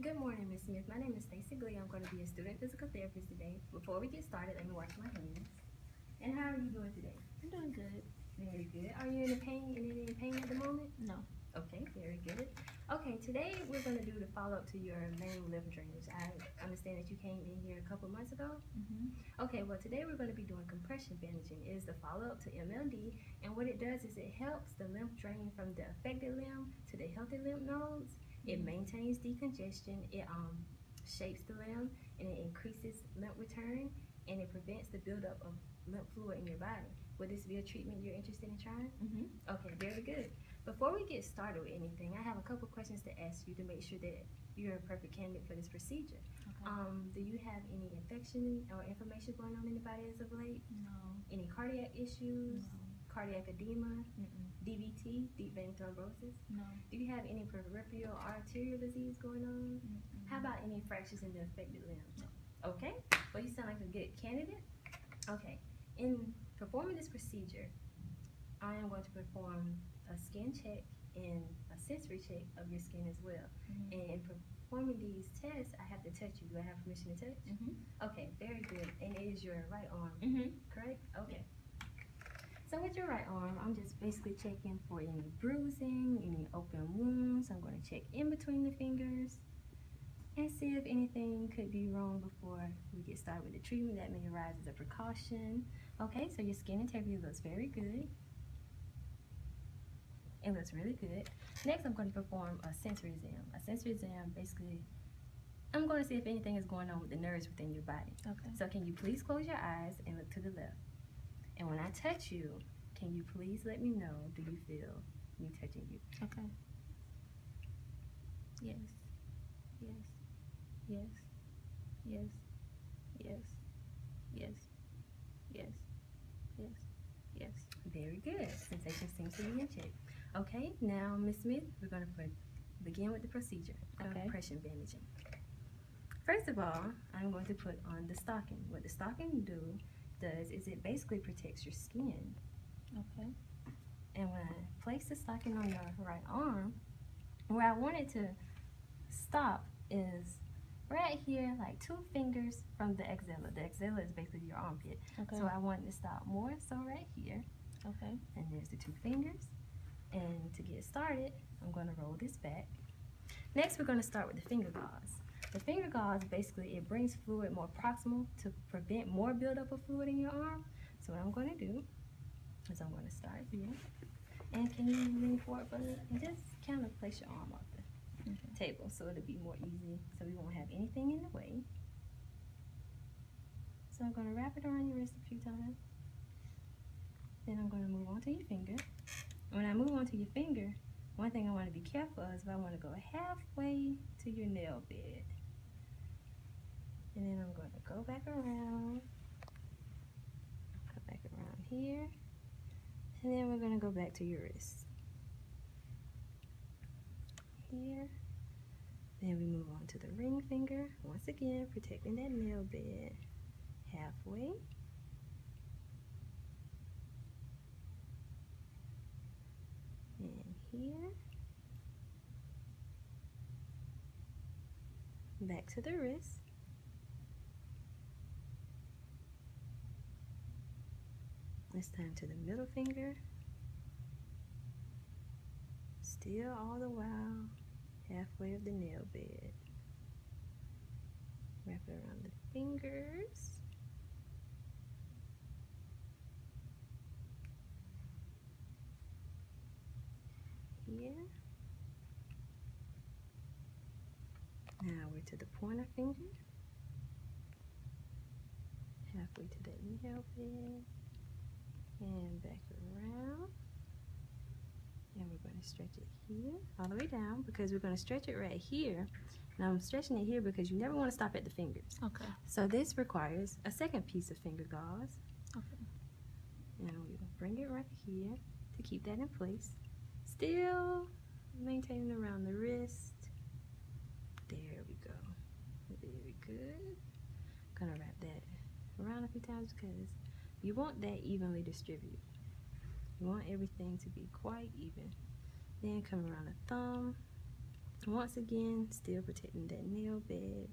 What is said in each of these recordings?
Good morning, Miss Smith. My name is Staci Glee. I'm going to be a student physical therapist today. Before we get started, let me wash my hands. And how are you doing today? I'm doing good. Very good. Are you in any pain at the moment? No. Okay, very good. Okay, today we're going to do the follow-up to your main lymph drainage. I understand that you came in here a couple months ago. Okay, well today we're going to be doing compression bandaging. It is the follow-up to MLD, and what it does is it helps the lymph drain from the affected limb to the healthy lymph nodes. It maintains decongestion, it shapes the limb, and it increases lymph return, and it prevents the buildup of lymph fluid in your body. Would this be a treatment you're interested in trying? Okay, very good. Before we get started with anything, I have a couple questions to ask you to make sure that you're a perfect candidate for this procedure. Okay. Do you have any infection or inflammation going on in the body as of late? No. Any cardiac issues? No. Cardiac edema? Mm-mm. DVT, deep vein thrombosis? No. Do you have any peripheral arterial disease going on? Mm-mm. How about any fractures in the affected limbs? No. Okay, well you sound like a good candidate. Okay, in performing this procedure, I am going to perform a skin check and a sensory check of your skin as well. And in performing these tests, I have to touch you. Do I have permission to touch? Okay, very good. And it is your right arm, correct? Okay. So with your right arm, I'm just basically checking for any bruising, any open wounds. I'm going to check in between the fingers and see if anything could be wrong before we get started with the treatment that may arise as a precaution. Okay, so your skin integrity looks very good. It looks really good. Next, I'm going to perform a sensory exam. A sensory exam, basically, I'm going to see if anything is going on with the nerves within your body. Okay. So can you please close your eyes and look to the left? And when I touch you, can you please let me know, do you feel me touching you? Okay. Yes. Yes. Yes. Yes. Yes. Yes. Yes. Yes. Yes. Very good. Sensation seems to be in check. Okay, now Miss Smith, we're going to begin with the procedure. Okay. Compression bandaging. First of all, I'm going to put on the stocking. What the stocking does is it basically protects your skin. Okay. And when I place the stocking on your right arm, where I want it to stop is right here, like 2 fingers from the axilla. The axilla is basically your armpit. Okay. So I want it to stop more so right here. Okay. And there's the 2 fingers. And to get started, I'm going to roll this back. Next, we're going to start with the finger gauze. The finger gauze, basically, it brings fluid more proximal to prevent more buildup of fluid in your arm. So what I'm going to do is I'm going to start here. And can you lean forward for me? And just kind of place your arm off the table so it'll be more easy, so we won't have anything in the way. So I'm going to wrap it around your wrist a few times. Then I'm going to move on to your finger. When I move on to your finger, one thing I want to be careful of is if I want to go halfway to your nail bed. And then I'm going to go back around, come back around here, and then we're going to go back to your wrist. Here, then we move on to the ring finger, once again protecting that nail bed, halfway. And here, back to the wrist. This time to the middle finger. Still all the while halfway of the nail bed. Wrap it around the fingers. Here. Now we're to the pointer finger. Halfway to that nail bed. And back around. And we're going to stretch it here, all the way down, because we're going to stretch it right here. Now I'm stretching it here because you never want to stop at the fingers. Okay. So this requires a second piece of finger gauze. Okay. And we'll bring it right here to keep that in place. Still maintaining around the wrist. There we go. Very good. Gonna wrap that around a few times because you want that evenly distributed. You want everything to be quite even. Then come around the thumb, Once again, still protecting that nail bed.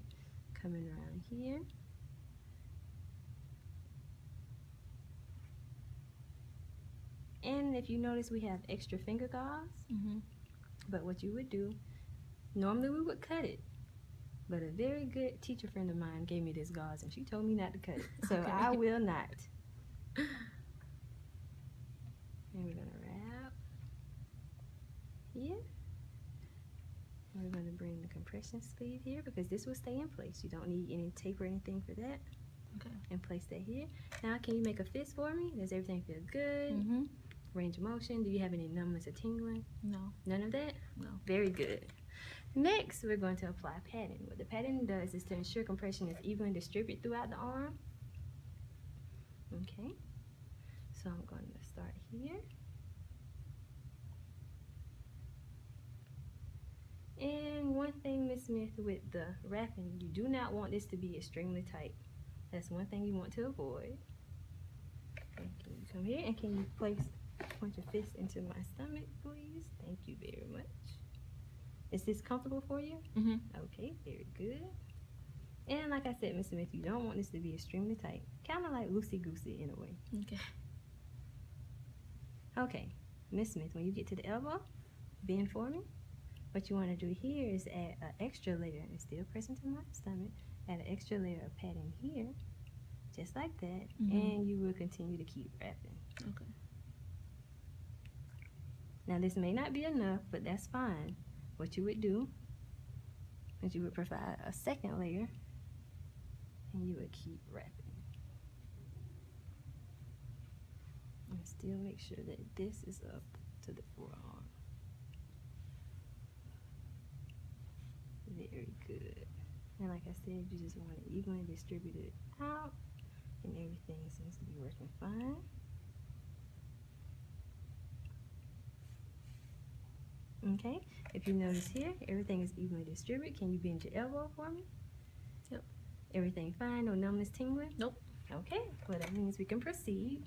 Coming around here. And if you notice, we have extra finger gauze. But what you would do, normally we would cut it. But a very good teacher friend of mine gave me this gauze and she told me not to cut it. So Okay. I will not. And we're going to wrap here. And we're going to bring the compression sleeve here because this will stay in place. You don't need any tape or anything for that. Okay. And place that here. Now, can you make a fist for me? Does everything feel good? Range of motion. Do you have any numbness or tingling? No. None of that? No. Very good. Next, we're going to apply padding. What the padding does is to ensure compression is evenly distributed throughout the arm. Okay. So I'm going to start here. And one thing, Miss Smith, with the wrapping, you do not want this to be extremely tight. That's one thing you want to avoid. And can you come here and can you point your fist into my stomach, please? Thank you very much. Is this comfortable for you? Okay, very good. And like I said, Miss Smith, you don't want this to be extremely tight. Kind of like loosey-goosey in a way. Okay. Okay, Miss Smith, when you get to the elbow, bend for me. What you want to do here is add an extra layer, and still press into my stomach, add an extra layer of padding here, just like that, and you will continue to keep wrapping. Okay. Now this may not be enough, but that's fine. What you would do is you would provide a second layer, and you would keep wrapping. And still make sure that this is up to the forearm. Very good. And like I said, you just want to evenly distribute it out, and everything seems to be working fine. Okay, if you notice here, everything is evenly distributed. Can you bend your elbow for me? Yep. Everything fine, no numbness, tingling? Nope. Okay, well that means we can proceed.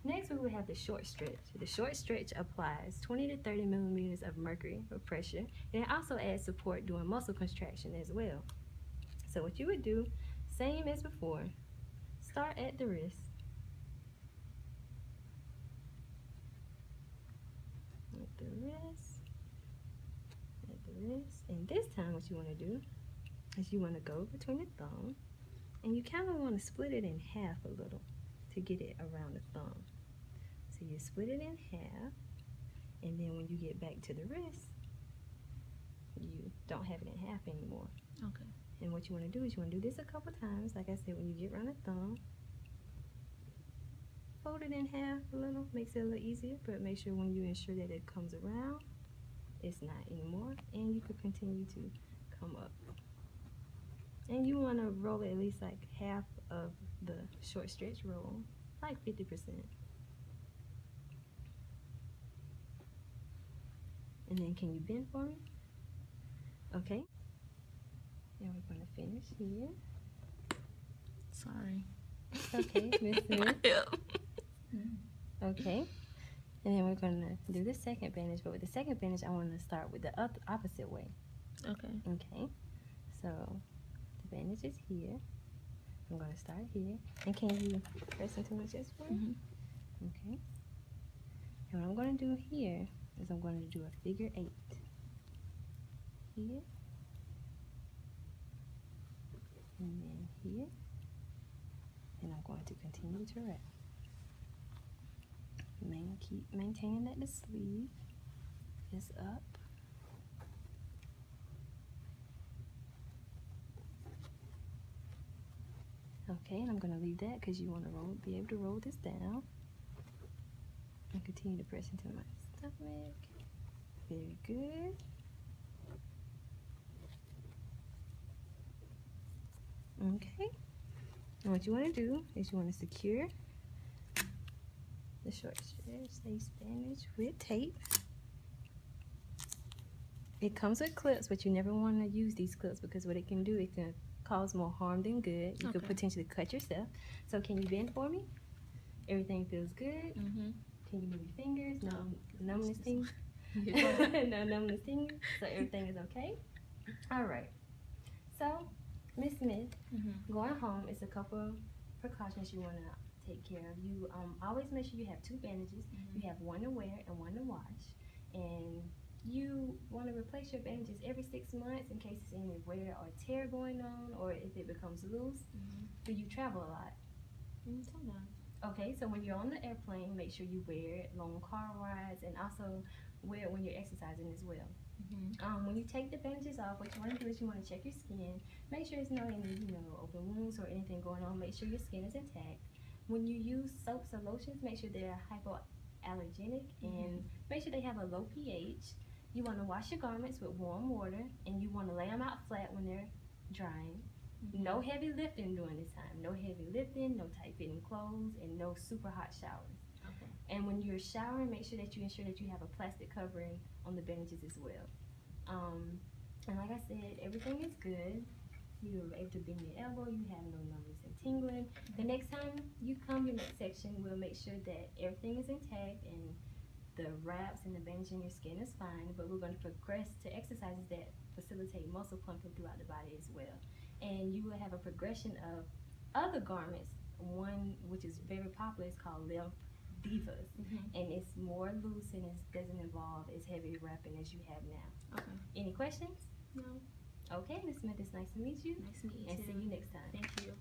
Next, we will have the short stretch. The short stretch applies 20 to 30 millimeters of mercury for pressure, and it also adds support during muscle contraction as well. So what you would do, same as before, start at the wrist. At the wrist. At the wrist. And this time what you want to do is you want to go between the thumb, and you kind of want to split it in half a little to get it around the thumb. So you split it in half, and then when you get back to the wrist, you don't have it in half anymore. Okay. And what you want to do is you want to do this a couple times. Like I said, when you get around the thumb, fold it in half a little, makes it a little easier, but make sure when you ensure that it comes around, it's not anymore, and you could continue to come up. And you want to roll at least like half of the short stretch roll, like 50%. And then can you bend for me? Okay. And we're going to finish here. Sorry. Okay, Miss Smith. Okay. And then we're going to do the second bandage, but with the second bandage, I want to start with the opposite way. Okay. Okay. So the bandage is here. I'm going to start here. And can you press into my chest for me? Okay. And what I'm going to do here is I'm going to do a figure 8. Here. And then here. And I'm going to continue to wrap. Keep maintaining that the sleeve is up. Okay, and I'm going to leave that because you want to be able to roll this down. And continue to press into my stomach. Very good. Okay. And what you want to do is you want to secure the short stretch lace bandage with tape. It comes with clips, but you never want to use these clips because what it can do, it can cause more harm than good. You could potentially cut yourself. So can you bend for me? Everything feels good. Can you move your fingers? No numbness thing. No numbness, tingling. So everything is okay. All right. So, Miss Smith, going home is a couple precautions you want to take care of. You always make sure you have 2 bandages. You have one to wear and one to wash. And you want to replace your bandages every 6 months in case there's any wear or tear going on, or if it becomes loose. Do you travel a lot? Sometimes. Okay, so when you're on the airplane, make sure you wear it long car rides, and also wear it when you're exercising as well. When you take the bandages off, what you want to do is you want to check your skin. Make sure there's no any, open wounds or anything going on. Make sure your skin is intact. When you use soaps or lotions, make sure they're hypoallergenic and make sure they have a low pH. You want to wash your garments with warm water, and you want to lay them out flat when they're drying. No heavy lifting during this time. No heavy lifting, no tight-fitting clothes, and no super hot showers. Okay. And when you're showering, make sure that you ensure that you have a plastic covering on the bandages as well. And like I said, everything is good. You're able to bend your elbow. You have no numbness and tingling. The next time you come, your next section, we'll make sure that everything is intact and the wraps and the bandage in your skin is fine. But we're going to progress to exercises that facilitate muscle pumping throughout the body as well. And you will have a progression of other garments. One which is very popular is called limp divas, and it's more loose and it doesn't involve as heavy wrapping as you have now. Okay. Any questions? No. Okay, Miss Smith, it's nice to meet you. Nice to meet you And too. see you next time. Thank you.